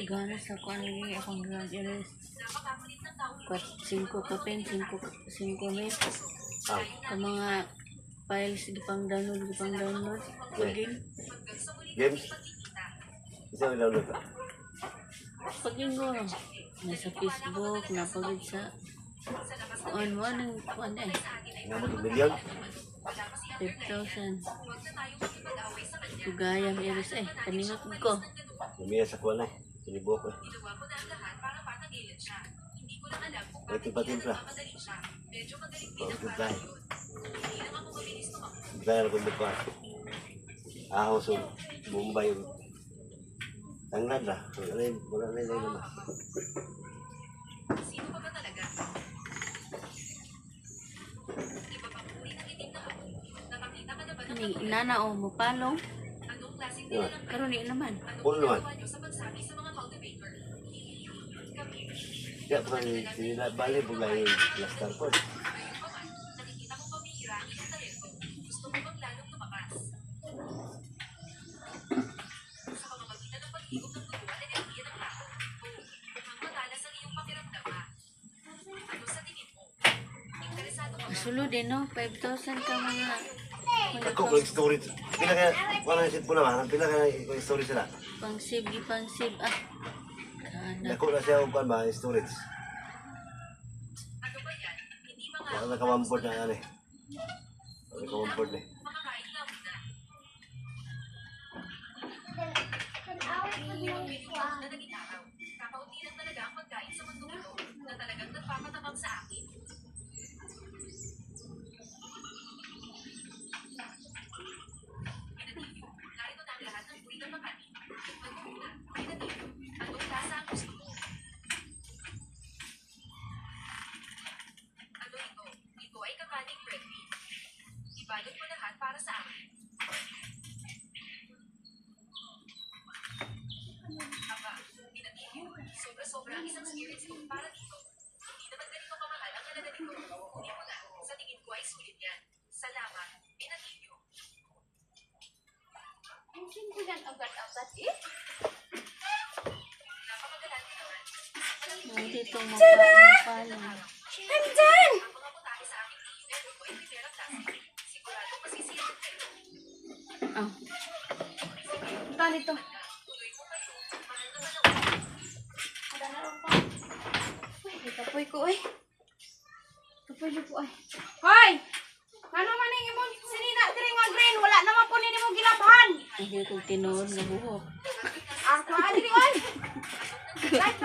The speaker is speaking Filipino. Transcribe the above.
Gana sa kuan lagi akong ground errors. 5 kapin, 5 minutes. Ang mga files gipang download. Game. Games? Isa ang download ka? Pag-linggo, nasa Facebook, napagod sa on-one ng kuan eh. Naman million? 5,000. Tugayang errors eh. Kaningot ko. Lumiya sa kuwan eh. Sinibok eh. May timpla-timpla. Pag-timpla eh. Timpla na kung buka. Aho so, Bombay yung tanglad lah. Wala na naman. Inana o mupalong. Yan. Karon ni naman. Puno naman. Kaya pa sila bali bulay yung plaster po. Sulod din no, 5,000 ka mga. Ako kung storage. Pila ka, wala na sit po naman. Pila ka yung storage sila. Pang-save. Ah. Kana. Dako na siya upan ba, yung storage. Wala na kawamport na yan eh. Wala na kawamport na eh. Ibalot mo lahat para sa akin. Aba, pinatibyo. Sobra-sobra ang isang spirit stone para dito. Hindi naman ganito kamahal ang halaga nito. Kunin mo na. Sa tingin ko ay sulit yan. Salamat, pinatibyo. Ang simpulan agad-agad eh. Napakagalante naman. Dito mapalong. Nandyan! Ang mga putahe sa aking tiyo, ko ay prepare ang plastic. Sigurado masisiyan kayo. Ah, Tali to. Tuloy mo kayo. Mahal naman ako. Ada na lang pa. Uy, kapoy ko eh. Kapoy niyo po ay. Hoy! Ano man yung imong sinina diri nga green? Wala naman po nini mong gilabhan. hindi ko tinuod na buhok. Ah, kaan diri oy. Right